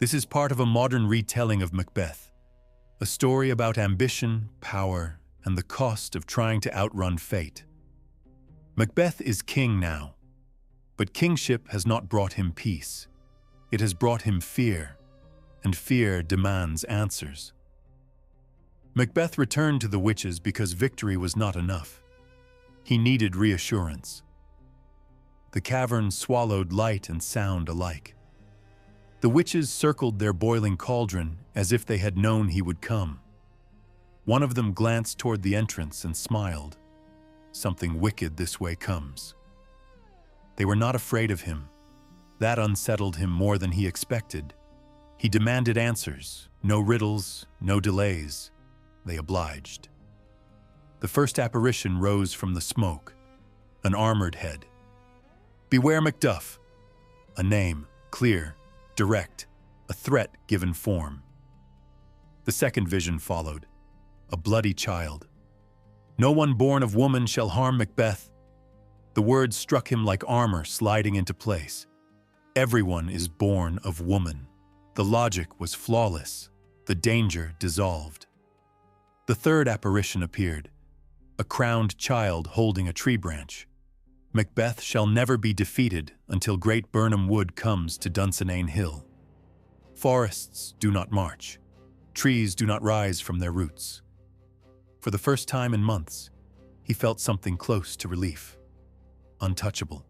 This is part of a modern retelling of Macbeth, a story about ambition, power, and the cost of trying to outrun fate. Macbeth is king now, but kingship has not brought him peace. It has brought him fear, and fear demands answers. Macbeth returned to the witches because victory was not enough. He needed reassurance. The cavern swallowed light and sound alike. The witches circled their boiling cauldron as if they had known he would come. One of them glanced toward the entrance and smiled. Something wicked this way comes. They were not afraid of him. That unsettled him more than he expected. He demanded answers, no riddles, no delays. They obliged. The first apparition rose from the smoke, an armored head. "Beware Macduff," a name, clear, direct, a threat given form. The second vision followed, a bloody child. "No one born of woman shall harm Macbeth." The words struck him like armor sliding into place. Everyone is born of woman. The logic was flawless, the danger dissolved. The third apparition appeared, a crowned child holding a tree branch. "Macbeth shall never be defeated until Great Burnham Wood comes to Dunsinane Hill. Forests do not march. Trees do not rise from their roots." For the first time in months, he felt something close to relief. Untouchable.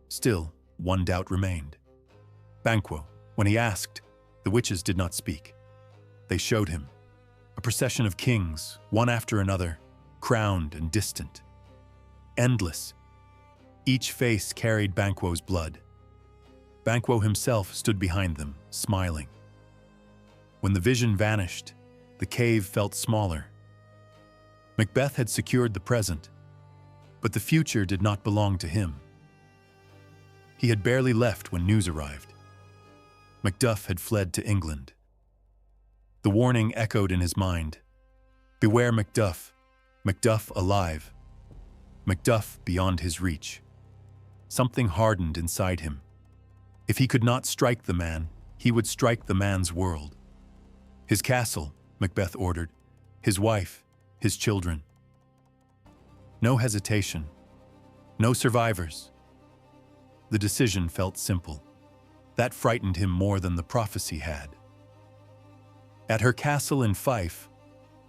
Still, one doubt remained. Banquo, when he asked, the witches did not speak. They showed him. A procession of kings, one after another, crowned and distant. Endless. Each face carried Banquo's blood. Banquo himself stood behind them, smiling. When the vision vanished, the cave felt smaller. Macbeth had secured the present, but the future did not belong to him. He had barely left when news arrived. Macduff had fled to England. The warning echoed in his mind. Beware Macduff, Macduff alive, Macduff beyond his reach. Something hardened inside him. If he could not strike the man, he would strike the man's world. His castle, Macbeth ordered, his wife, his children. No hesitation, no survivors. The decision felt simple. That frightened him more than the prophecy had. At her castle in Fife,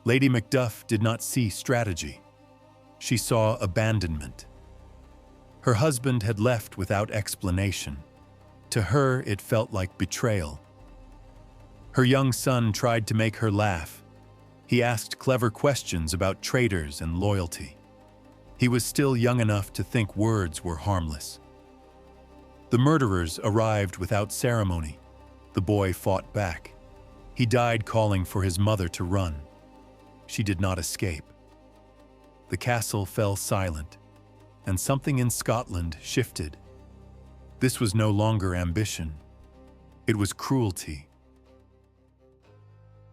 Lady Macduff did not see strategy. She saw abandonment. Her husband had left without explanation. To her, it felt like betrayal. Her young son tried to make her laugh. He asked clever questions about traitors and loyalty. He was still young enough to think words were harmless. The murderers arrived without ceremony. The boy fought back. He died calling for his mother to run. She did not escape. The castle fell silent, and something in Scotland shifted. This was no longer ambition. It was cruelty.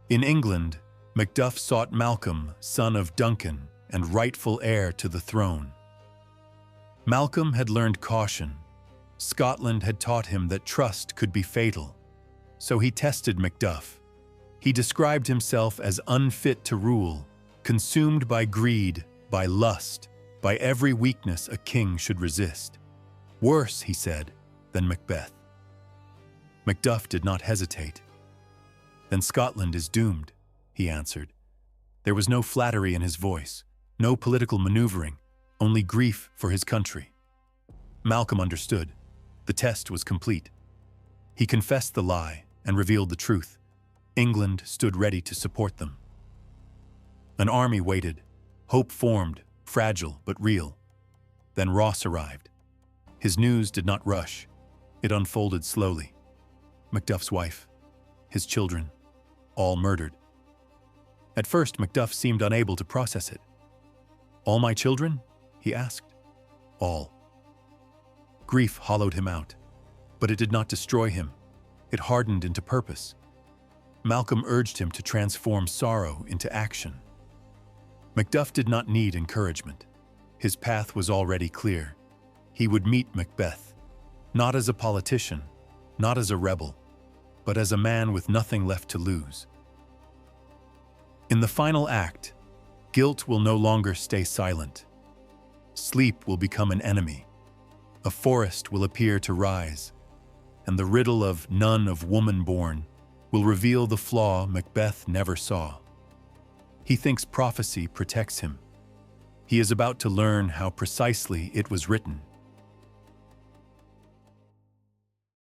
In England, Macduff sought Malcolm, son of Duncan, and rightful heir to the throne. Malcolm had learned caution. Scotland had taught him that trust could be fatal. So he tested Macduff. He described himself as unfit to rule, consumed by greed, by lust, by every weakness a king should resist. Worse, he said, than Macbeth. Macduff did not hesitate. "Then Scotland is doomed," he answered. There was no flattery in his voice, no political maneuvering, only grief for his country. Malcolm understood. The test was complete. He confessed the lie and revealed the truth. England stood ready to support them. An army waited. Hope formed, fragile but real. Then Ross arrived. His news did not rush. It unfolded slowly. Macduff's wife, his children, all murdered. At first, Macduff seemed unable to process it. "All my children?" he asked. "All." Grief hollowed him out, but it did not destroy him. It hardened into purpose. Malcolm urged him to transform sorrow into action. Macduff did not need encouragement. His path was already clear. He would meet Macbeth, not as a politician, not as a rebel, but as a man with nothing left to lose. In the final act, guilt will no longer stay silent. Sleep will become an enemy. A forest will appear to rise, and the riddle of none of woman born will reveal the flaw Macbeth never saw. He thinks prophecy protects him. He is about to learn how precisely it was written.